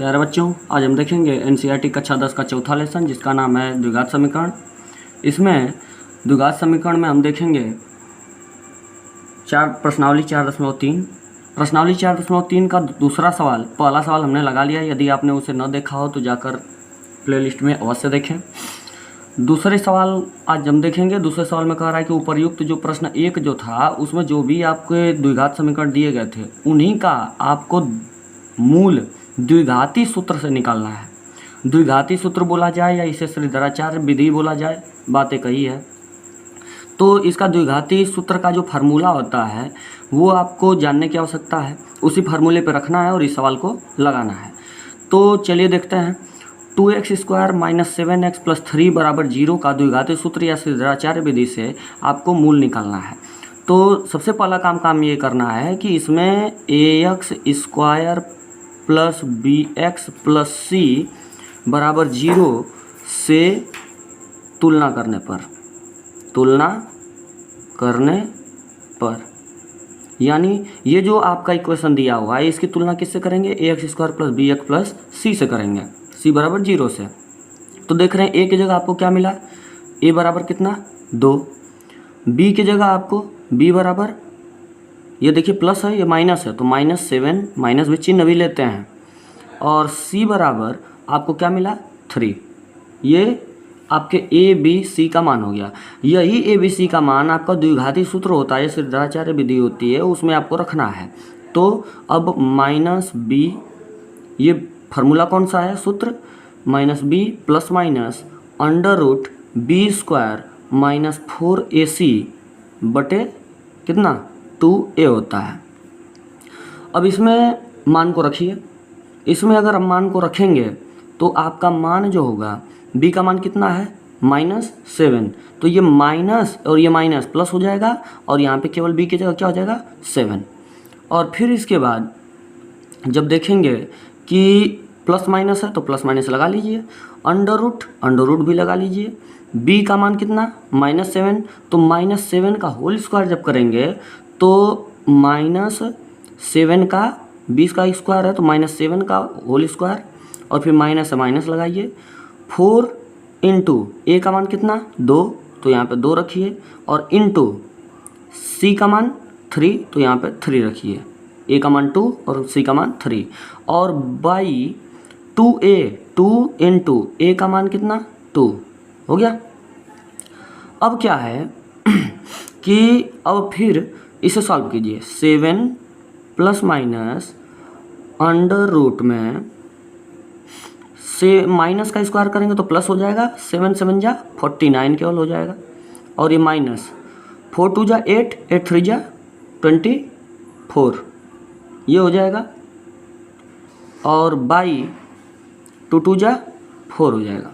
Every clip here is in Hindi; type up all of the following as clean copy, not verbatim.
प्यारे बच्चों, आज हम देखेंगे एनसीईआरटी कक्षा 10 का चौथा लेसन जिसका नाम है द्विघात समीकरण। इसमें द्विघात समीकरण में हम देखेंगे प्रश्नावली 4.3। प्रश्नावली 4.3 का दूसरा सवाल, पहला सवाल हमने लगा लिया। यदि आपने उसे न देखा हो तो जाकर प्लेलिस्ट में अवश्य देखें। दूसरे सवाल आज हम देखेंगे। दूसरे सवाल में कह रहा है कि उपर्युक्त जो प्रश्न एक जो था उसमें जो भी आपके द्विघात समीकरण दिए गए थे उन्हीं का आपको मूल द्विघाती सूत्र से निकालना है। द्विघाती सूत्र बोला जाए या इसे श्रीधराचार्य विधि बोला जाए, बातें कही है। तो इसका द्विघाती सूत्र का जो फार्मूला होता है वो आपको जानने की आवश्यकता है, उसी फार्मूले पे रखना है और इस सवाल को लगाना है। तो चलिए देखते हैं। 2x² - 7x + 3 = 0 का द्विघाती सूत्र या श्रीधराचार्य विधि से आपको मूल निकालना है। तो सबसे पहला काम ये करना है कि इसमें ax² + bx + c = 0 से तुलना करने पर यानी ये जो आपका इक्वेशन दिया हुआ है इसकी तुलना किससे करेंगे? ax² + bx + c से करेंगे, c = 0 से। तो देख रहे हैं a की जगह आपको क्या मिला? a बराबर कितना? 2। b की जगह आपको b बराबर, ये देखिए प्लस है, ये माइनस है तो -7, माइनस भी चिन्ह भी लेते हैं। और c बराबर आपको क्या मिला? 3। ये आपके a b c का मान हो गया। यही a b c का मान आपका द्विघाती सूत्र होता है, श्रीधराचार्य विधि होती है, उसमें आपको रखना है। तो अब -b, ये फार्मूला कौन सा है? सूत्र -b + √b² - 4ac बटे कितना? 2a होता है। अब इसमें मान को रखिए। इसमें अगर हम मान को रखेंगे तो आपका मान जो होगा, b का मान कितना है? -7। तो ये माइनस और ये माइनस प्लस हो जाएगा और यहाँ पे केवल b की जगह क्या हो जाएगा? 7। और फिर इसके बाद जब देखेंगे कि प्लस माइनस है तो प्लस माइनस लगा लीजिए, अंडर रूट भी लगा लीजिए। b का मान कितना? -7। तो -7 का होल स्क्वायर जब करेंगे तो -7 का 20 का स्क्वायर है तो -7 का होल स्क्वायर और फिर माइनस से माइनस लगाइए। 4 × a का मान कितना? 2, तो यहाँ पे 2 रखिए और इंटू c का मान 3, तो यहाँ पे 3 रखिए। a का मान 2 और c का मान 3 और बाई 2a, 2 × a का मान कितना? 2 हो गया। अब क्या है कि अब फिर इसे सॉल्व कीजिए। 7 ± अंडर रूट में से माइनस का स्क्वायर करेंगे तो प्लस हो जाएगा। 7 × 7 = 49 केवल हो जाएगा और ये माइनस 4 × 2 = 8, 8 × 3 = 24, ये हो जाएगा। और बाई 2 × 2 = 4 हो जाएगा,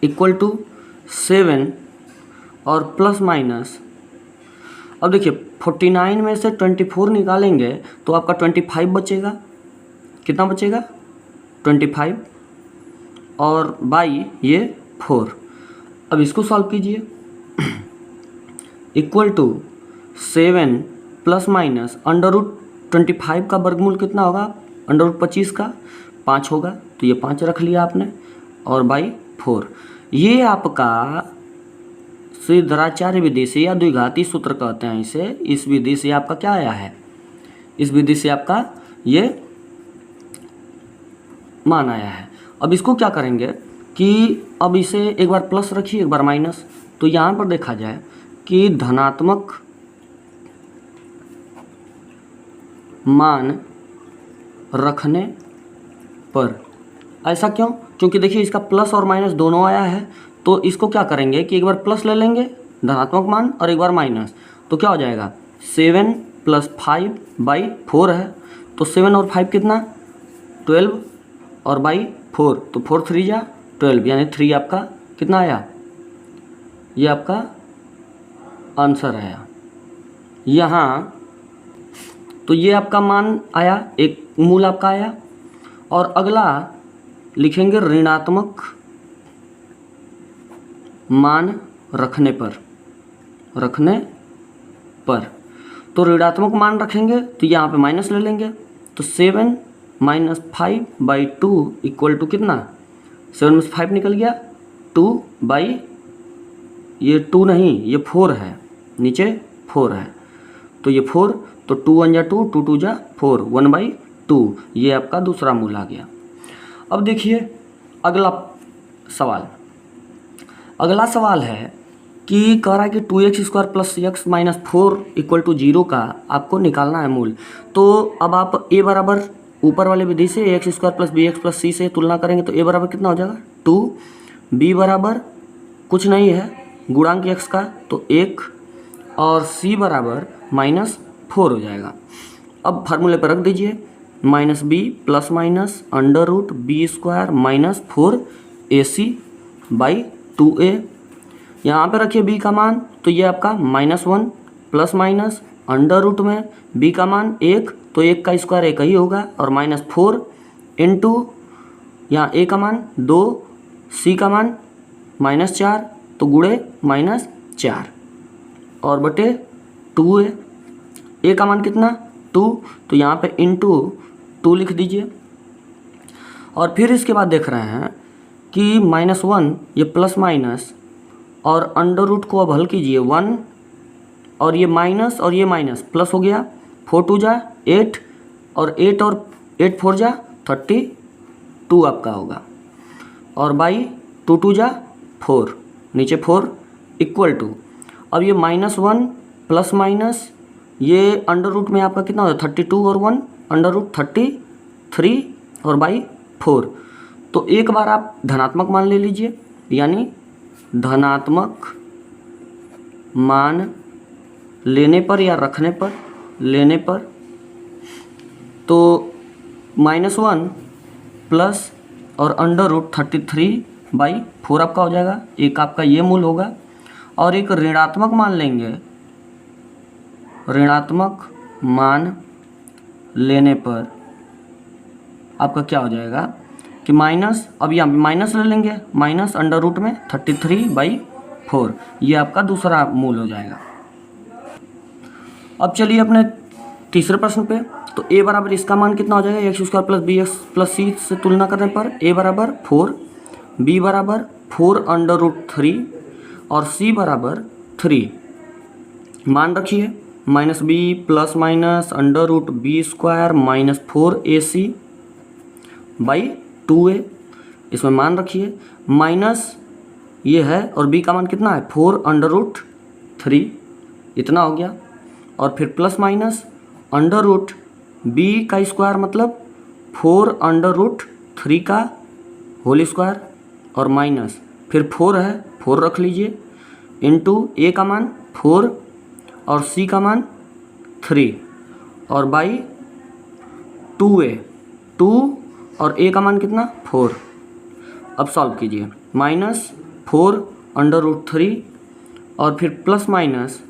इक्वल टू 7 और प्लस माइनस। अब देखिए 49 में से 24 निकालेंगे तो आपका 25 बचेगा। कितना बचेगा? 25 और बाई ये 4। अब इसको सॉल्व कीजिए। इक्वल टू 7 ± अंडर रूट 25 का वर्गमूल कितना होगा? √25 का 5 होगा, तो ये 5 रख लिया आपने और बाई 4। ये आपका श्रीधराचार्य विधि से या द्विघाती सूत्र कहते हैं इसे। इस विधि से आपका क्या आया है? इस विधि से आपका ये मान आया है। अब इसको क्या करेंगे कि अब इसे एक बार प्लस रखिए, एक बार माइनस। तो यहाँ पर देखा जाए कि धनात्मक मान रखने पर, ऐसा क्यों? क्योंकि देखिए इसका प्लस और माइनस दोनों आया है। तो इसको क्या करेंगे कि एक बार प्लस ले लेंगे धनात्मक मान और एक बार माइनस, तो क्या हो जाएगा? 7 + 5/4 है, तो 7 और 5 कितना? 12 और बाई 4, तो 4 × 3 = 12, यानी 3 आपका कितना आया? ये आपका आंसर आया यहाँ। तो ये आपका मान आया, एक मूल आपका आया। और अगला लिखेंगे ऋणात्मक मान रखने पर। तो ऋणात्मक मान रखेंगे तो यहाँ पे माइनस ले लेंगे, तो 7 -5/2 इक्वल टू कितना, 7 में से 5 निकल गया, 2 बाई, ये 2 नहीं ये 4 है, नीचे 4 है तो ये 4, तो 2 1 जा 2, 2 2 जा 4, 1/2, ये आपका दूसरा मूल आ गया। अब देखिए अगला सवाल, अगला सवाल है कि कह रहा है कि 2x² plus x minus 4 equal to 0 का आपको निकालना है मूल। तो अब आप a बराबर ऊपर वाले विधि से ax² plus bx plus c से तुलना करेंगे तो a बराबर कितना हो जाएगा 2, b बराबर कुछ नहीं है गुणांक x का तो 1 और c बराबर -4 हो जाएगा। अब फार्मूले पर रख दीजिए -b plus minus √b² minus 4ac/2a। यहाँ पे रखिए b का मान, तो ये आपका -1 प्लस माइनस अंडर में b का मान 1, तो 1 का स्क्वायर 1 ही होगा, और -4 इंटू यहाँ a का मान 2, c का मान -4, तो गुणे -4 और बटे 2a। a का मान कितना 2, तो यहाँ पे इंटू 2 लिख दीजिए। और फिर इसके बाद देख रहे हैं कि -1 ये प्लस माइनस और अंडर रूट को अब हल कीजिए 1 और ये माइनस और ये माइनस प्लस हो गया, 4 2 जा 8 और 8 4 जा 32 आपका होगा, और बाई 2 2 जा 4, नीचे 4 इक्वल टू, अब ये -1 प्लस माइनस ये अंडर रूट में आपका कितना होता है 32 और 1 अंडर रूट 33 और बाई 4। तो एक बार आप धनात्मक मान ले लीजिए, यानी धनात्मक मान लेने पर या रखने पर, लेने पर तो -1 प्लस और अंडर रूट 33/4 आपका हो जाएगा, एक आपका ये मूल होगा। और एक ऋणात्मक मान लेंगे, ऋणात्मक मान लेने पर आपका क्या हो जाएगा कि माइनस, अब यहाँ माइनस ले लेंगे, माइनस अंडर रूट में 33/4, ये आपका दूसरा मूल हो जाएगा। अब चलिए अपने तीसरे प्रश्न पे, तो a बराबर इसका मान कितना हो जाएगा x² plus bx plus c से तुलना करने पर a बराबर 4, b बराबर 4 अंडर रूट 3 और c बराबर 3। मान रखिए -b plus minus under root b² minus 4ac/2a, इसमें मान रखिए माइनस ये है और b का मान कितना है 4 अंडर रूट 3, इतना हो गया, और फिर plus minus under root b का स्क्वायर मतलब 4 अंडर रूट 3 का होल स्क्वायर, और माइनस फिर 4 है 4 रख लीजिए, इंटू a का मान 4 और c का मान 3 और बाई 2a, 2 और a का मान कितना 4। अब सॉल्व कीजिए, -4 अंडर रूट 3 और फिर प्लस माइनस,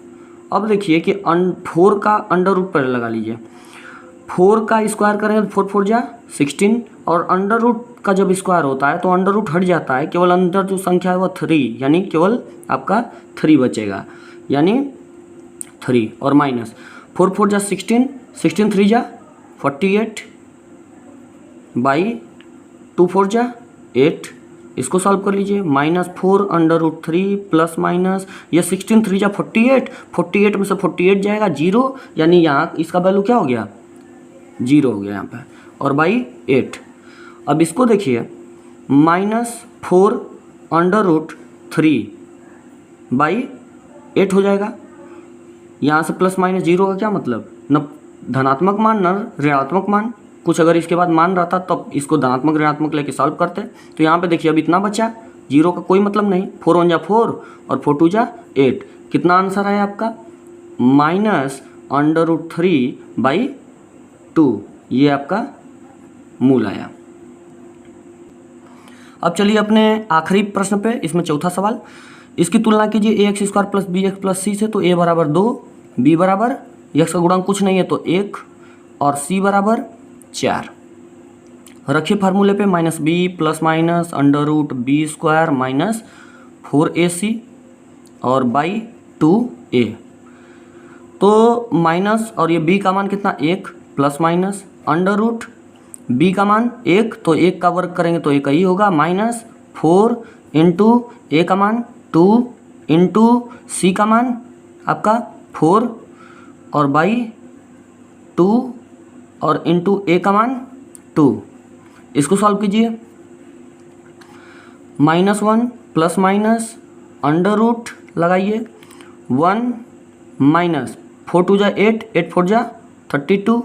अब देखिए कि 4 का अंडर रूट पर लगा लीजिए, 4 का स्क्वायर करेंगे तो 4 4 जा 16, और अंडर रूट का जब स्क्वायर होता है तो अंडर रूट हट जाता है, केवल अंदर जो संख्या है वो 3, यानी केवल आपका 3 बचेगा, यानी 3 और माइनस 4 4 जा 16, 16 3 जा 48 बाई 2 4 जा 8, इसको सॉल्व कर लीजिए, -4 अंडर रूट 3 प्लस माइनस ये 16 3 जा 48, 48 में से 48 जाएगा 0, यानी यहाँ इसका वैल्यू क्या हो गया 0 हो गया यहाँ पे, और बाई 8। अब इसको देखिए -4 अंडर रूट 3/8 हो जाएगा, यहाँ से प्लस माइनस 0 का क्या मतलब, न धनात्मक मान न ऋणात्मक मान, कुछ अगर इसके बाद मान रहता तब इसको धनात्मक ऋणात्मक लेके सॉल्व करते। तो यहाँ पे देखिए अब इतना बचा, 0 का कोई मतलब नहीं, 4 1 जा 4 और 4 2 जा 8, कितना आंसर है आपका -√3/2, ये आपका मूल आया। अब चलिए अपने आखिरी प्रश्न पे, इसमें चौथा सवाल, इसकी तुलना कीजिए ax² plus bx plus c से, तो a बराबर 2, b बराबर x का गुणांक कुछ नहीं है तो 1 और c बराबर 4। रखिए फार्मूले पे -b plus minus under root b² minus 4ac और बाई 2a, तो माइनस और ये b का मान कितना 1 plus minus under root b का मान 1, तो 1 का वर्ग करेंगे तो 1 ही होगा, माइनस 4 इंटू a का मान 2 इंटू c का मान आपका 4 और बाई 2 और इंटू a का मान 2। इसको सॉल्व कीजिए। -1 प्लस माइनस अंडर रूट लगाइए 1 माइनस 4 2 जा 8, 8 4 जा 32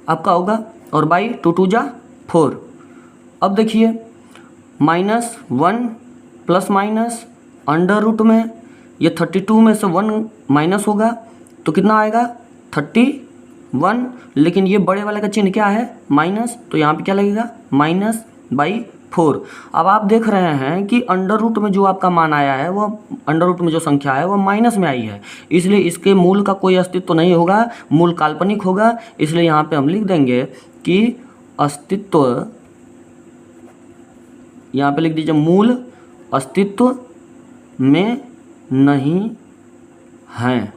आपका होगा, और बाई 2 2 जा 4। अब देखिए -1 प्लस माइनस अंडर रूट में ये 32 में से 1 माइनस होगा तो कितना आएगा 31, लेकिन ये बड़े वाले का चिन्ह क्या है माइनस, तो यहाँ पे क्या लगेगा -/4। अब आप देख रहे हैं कि अंडर रूट में जो आपका मान आया है वो अंडर रूट में जो संख्या है वो माइनस में आई है, इसलिए इसके मूल का कोई अस्तित्व नहीं होगा, मूल काल्पनिक होगा। इसलिए यहाँ पे हम लिख देंगे कि अस्तित्व, यहाँ पे लिख दीजिए मूल अस्तित्व में नहीं है।